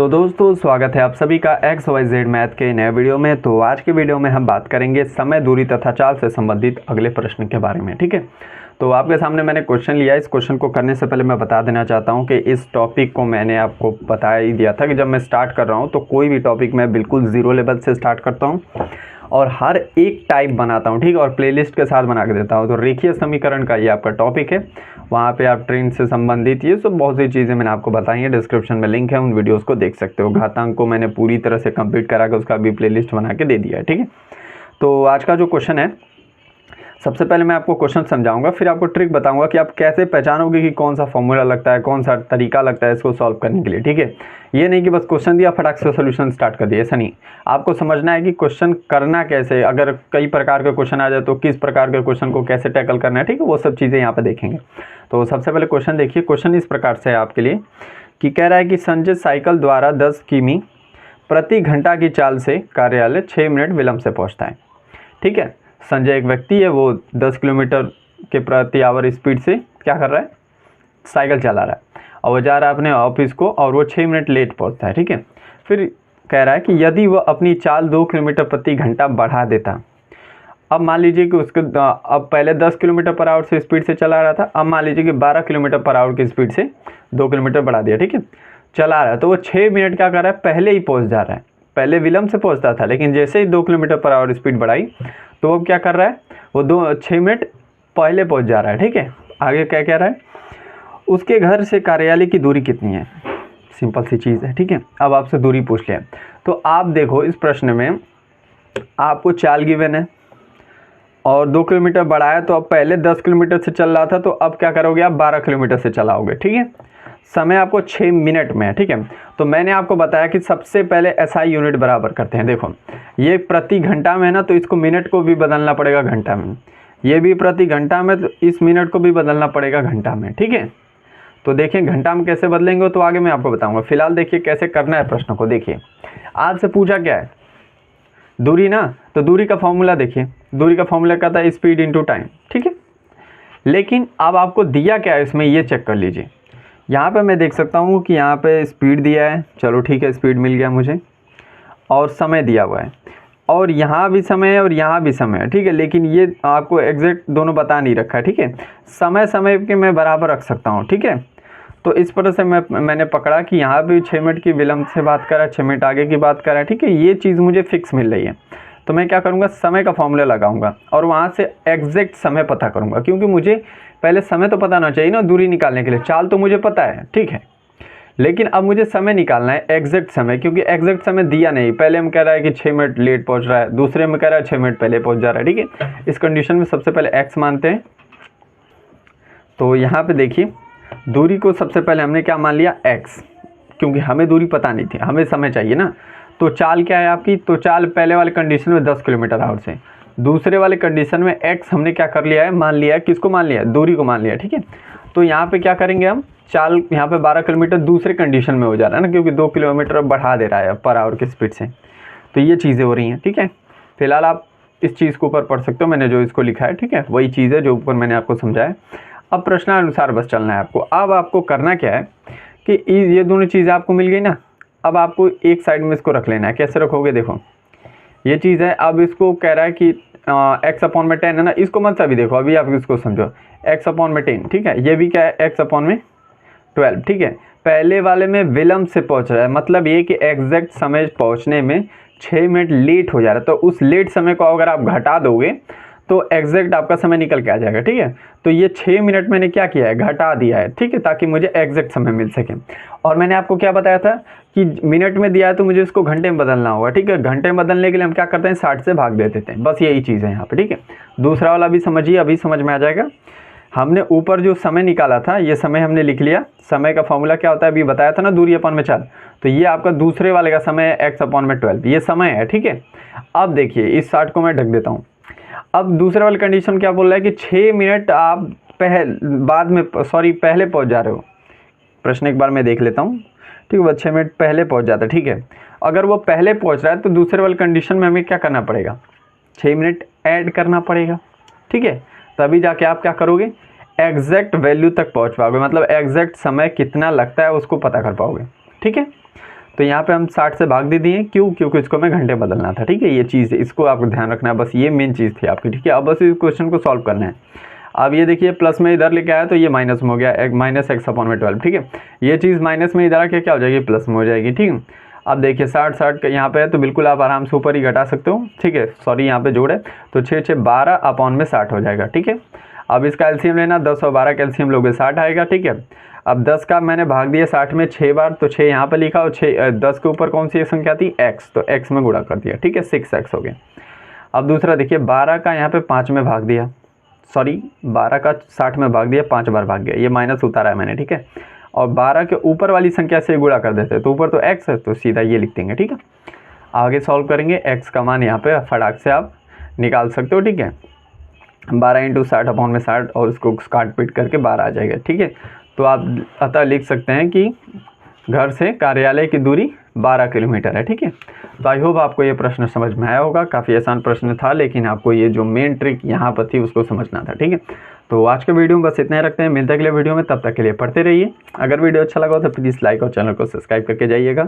तो दोस्तों स्वागत है आप सभी का XYZ मैथ के नए वीडियो में। तो आज के वीडियो में हम बात करेंगे समय, दूरी तथा चाल से संबंधित अगले प्रश्न के बारे में। ठीक है, तो आपके सामने मैंने क्वेश्चन लिया है। इस क्वेश्चन को करने से पहले मैं बता देना चाहता हूं कि इस टॉपिक को मैंने आपको बता ही दिया था कि जब मैं स्टार्ट कर रहा हूं तो कोई भी टॉपिक मैं बिल्कुल ज़ीरो लेवल से स्टार्ट करता हूँ और हर एक टाइप बनाता हूँ, ठीक है, और प्लेलिस्ट के साथ बना के देता हूँ। तो रेखीय समीकरण का ये आपका टॉपिक है, वहाँ पे आप ट्रेन से संबंधित ये सब बहुत सी चीज़ें मैंने आपको बताई हैं। डिस्क्रिप्शन में लिंक है, उन वीडियोस को देख सकते हो। घातांक को मैंने पूरी तरह से कंप्लीट करा के उसका भी प्लेलिस्ट बना के दे दिया है। ठीक है, तो आज का जो क्वेश्चन है, सबसे पहले मैं आपको क्वेश्चन समझाऊंगा, फिर आपको ट्रिक बताऊंगा कि आप कैसे पहचानोगे कि कौन सा फॉर्मूला लगता है, कौन सा तरीका लगता है इसको सॉल्व करने के लिए। ठीक है, ये नहीं कि बस क्वेश्चन दिया फटाक से सोल्यूशन स्टार्ट कर दिया, ऐसा नहीं। आपको समझना है कि क्वेश्चन करना कैसे, अगर कई प्रकार के क्वेश्चन आ जाए तो किस प्रकार के क्वेश्चन को कैसे टैकल करना है। ठीक है, वो सब चीज़ें यहाँ पर देखेंगे। तो सबसे पहले क्वेश्चन देखिए। क्वेश्चन इस प्रकार से है आपके लिए कि कह रहा है कि संजय साइकिल द्वारा 10 किमी प्रति घंटा की चाल से कार्यालय 6 मिनट विलंब से पहुँचता है। ठीक है, संजय एक व्यक्ति है, वो 10 किलोमीटर के प्रति आवर स्पीड से क्या कर रहा है, साइकिल चला रहा है और वो जा रहा है अपने ऑफिस को और वो 6 मिनट लेट पहुंचता है। ठीक है, फिर कह रहा है कि यदि वह अपनी चाल 2 किलोमीटर प्रति घंटा बढ़ा देता। अब मान लीजिए कि उसके अब पहले 10 किलोमीटर पर आवर से स्पीड से चला रहा था, अब मान लीजिए कि 12 किलोमीटर पर आवर की स्पीड से 2 किलोमीटर बढ़ा दिया। ठीक है, चला रहा है तो वो 6 मिनट क्या कर रहा है, पहले ही पहुँच जा रहा है। पहले विलंब से पहुँचता था, लेकिन जैसे ही 2 किलोमीटर पर आवर स्पीड बढ़ाई तो वो क्या कर रहा है, वो 6 मिनट पहले पहुंच जा रहा है। ठीक है, आगे क्या कह रहा है, उसके घर से कार्यालय की दूरी कितनी है। सिंपल सी चीज़ है। ठीक है, अब आपसे दूरी पूछ लिया, तो आप देखो इस प्रश्न में आपको चाल गिवन है और 2 किलोमीटर बढ़ाया, तो अब पहले 10 किलोमीटर से चल रहा था तो अब क्या करोगे, आप 12 किलोमीटर से चलाओगे। ठीक है, समय आपको 6 मिनट में है। ठीक है, तो मैंने आपको बताया कि सबसे पहले SI यूनिट बराबर करते हैं। देखो ये प्रति घंटा में है ना, तो इसको मिनट को भी बदलना पड़ेगा घंटा में। ये भी प्रति घंटा में, तो इस मिनट को भी बदलना पड़ेगा घंटा में। ठीक है, तो देखिए घंटा में कैसे बदलेंगे तो आगे मैं आपको बताऊंगा। फिलहाल देखिए कैसे करना है प्रश्न को। देखिए आपसे पूछा क्या है, दूरी ना, तो दूरी का फॉर्मूला देखिए। दूरी का फॉर्मूला कहता है स्पीड इंटू टाइम। ठीक है, लेकिन अब आपको दिया क्या है इसमें, ये चेक कर लीजिए। यहाँ पे मैं देख सकता हूँ कि यहाँ पे स्पीड दिया है, चलो ठीक है, स्पीड मिल गया मुझे, और समय दिया हुआ है, और यहाँ भी समय है और यहाँ भी समय है। ठीक है, लेकिन ये आपको एग्जैक्ट दोनों बता नहीं रखा है। ठीक है, समय समय के मैं बराबर रख सकता हूँ। ठीक है, तो इस तरह से मैंने पकड़ा कि यहाँ भी 6 मिनट की विलंब से बात करा, 6 मिनट आगे की बात करा। ठीक है, ये चीज़ मुझे फिक्स मिल रही है, तो मैं क्या करूँगा, समय का फॉर्मूला लगाऊंगा और वहाँ से एग्जैक्ट समय पता करूँगा, क्योंकि मुझे पहले समय तो पता होना चाहिए ना दूरी निकालने के लिए। चाल तो मुझे पता है, ठीक है, लेकिन अब मुझे समय निकालना है, एग्जैक्ट समय, क्योंकि एग्जैक्ट समय दिया नहीं। पहले हम कह रहा है कि 6 मिनट लेट पहुंच रहा है, दूसरे में कह रहा है 6 मिनट पहले पहुंच जा रहा है। ठीक है, इस कंडीशन में सबसे पहले x मानते हैं। तो यहाँ पे देखिए दूरी को सबसे पहले हमने क्या मान लिया, x, क्योंकि हमें दूरी पता नहीं थी, हमें समय चाहिए ना। तो चाल क्या है आपकी, तो चाल पहले वाले कंडीशन में 10 किलोमीटर आवर से, दूसरे वाले कंडीशन में x हमने क्या कर लिया है, मान लिया है। किसको मान लिया, दूरी को मान लिया। ठीक है, तो यहाँ पे क्या करेंगे हम, चाल यहाँ पे 12 किलोमीटर दूसरे कंडीशन में हो जा रहा है ना, क्योंकि 2 किलोमीटर बढ़ा दे रहा है पर आवर की स्पीड से, तो ये चीज़ें हो रही हैं। ठीक है, फिलहाल आप इस चीज़ को ऊपर पढ़ सकते हो, मैंने जो इसको लिखा है। ठीक है, वही चीज़ है जो ऊपर मैंने आपको समझाया। अब प्रश्नानुसार बस चलना है आपको। अब आपको करना क्या है कि ये दोनों चीज़ें आपको मिल गई ना, अब आपको एक साइड में इसको रख लेना है। कैसे रखोगे, देखो ये चीज़ है। अब इसको कह रहा है कि x/10 है ना, इसको मत अभी देखो, अभी आप इसको समझो, x/10। ठीक है, ये भी क्या है, x/12। ठीक है, पहले वाले में विलंब से पहुंच रहा है, मतलब ये कि एग्जैक्ट समय पहुंचने में 6 मिनट लेट हो जा रहा है। तो उस लेट समय को अगर आप घटा दोगे तो एग्जैक्ट आपका समय निकल के आ जाएगा। ठीक है, तो ये 6 मिनट मैंने क्या किया है, घटा दिया है। ठीक है, ताकि मुझे एग्जैक्ट समय मिल सके। और मैंने आपको क्या बताया था कि मिनट में दिया है तो मुझे इसको घंटे में बदलना होगा। ठीक है, घंटे में बदलने के लिए हम क्या करते हैं, 60 से भाग दे देते हैं, बस यही चीज़ है यहाँ पे। ठीक है, दूसरा वाला भी समझिए, अभी समझ में आ जाएगा। हमने ऊपर जो समय निकाला था, ये समय हमने लिख लिया। समय का फॉर्मूला क्या होता है, अभी बताया था ना, दूरी अपन में चाल। तो ये आपका दूसरे वाले का समय है, x/12, ये समय है। ठीक है, अब देखिए इस 60 को मैं ढक देता हूँ। अब दूसरे वाली कंडीशन क्या बोल रहा है कि 6 मिनट आप पहले पहुंच जा रहे हो। प्रश्न एक बार मैं देख लेता हूँ। ठीक है, 6 मिनट पहले पहुंच जाता है। ठीक है, अगर वो पहले पहुंच रहा है तो दूसरे वाली कंडीशन में हमें क्या करना पड़ेगा, 6 मिनट ऐड करना पड़ेगा। ठीक है, तभी जाके आप क्या करोगे, एग्जैक्ट वैल्यू तक पहुंच पाओगे, मतलब एग्जैक्ट समय कितना लगता है उसको पता कर पाओगे। ठीक है, तो तो यहाँ पे हम 60 से भाग दे दिए, क्यों? क्योंकि इसको हमें घंटे बदलना था, ठीक है। ये चीज़, इसको आपको ध्यान रखना है, बस ये मेन चीज़ थी आपकी, ठीक है। अब बस इस क्वेश्चन को सॉल्व करना है। अब ये देखिए प्लस में इधर लेके आया तो ये माइनस में हो गया, माइनस एक्स अपॉन में 12, ठीक है। ये चीज़ माइनस में इधर आके क्या हो जाएगी, प्लस में हो जाएगी, ठीक है। अब देखिए 60 यहाँ पे है तो बिल्कुल आप आराम से ऊपर ही घटा सकते हो, ठीक है। सॉरी यहाँ पे जोड़ है तो 6 6 12 अपॉन में 60 हो जाएगा, ठीक है। अब इसका एलसीएम लेना, 10 और 12 का एलसीएम लोगे 60 आएगा, ठीक है। अब 10 का मैंने भाग दिया 60 में 6 बार, तो 6 यहाँ पर लिखा और 10 के ऊपर कौन सी संख्या थी, x, तो x में गुणा कर दिया, ठीक है, 6x हो गया। अब दूसरा देखिए 12 का यहाँ पे 5 में भाग दिया, सॉरी 12 का 60 में भाग दिया, 5 बार भाग गया, ये माइनस उतारा है मैंने, ठीक है। और 12 के ऊपर वाली संख्या से गुणा कर देते हैं, तो ऊपर तो x है तो सीधा ये लिख देंगे, ठीक है। आगे सॉल्व करेंगे, x का मान यहाँ पे फटाक से आप निकाल सकते हो, ठीक है। 12 × 60 अपॉन में 60 और उसको काट पीट करके 12 आ जाएगा, ठीक है। तो आप अतः लिख सकते हैं कि घर से कार्यालय की दूरी 12 किलोमीटर है, ठीक है। तो आई होप आपको ये प्रश्न समझ में आया होगा। काफ़ी आसान प्रश्न था, लेकिन आपको ये जो मेन ट्रिक यहाँ पर थी उसको समझना था, ठीक है। तो आज के वीडियो में बस इतना ही रखते हैं, मिलते हैं अगले वीडियो में, तब तक के लिए पढ़ते रहिए। अगर वीडियो अच्छा लगा हो तो प्लीज़ लाइक और चैनल को सब्सक्राइब करके जाइएगा।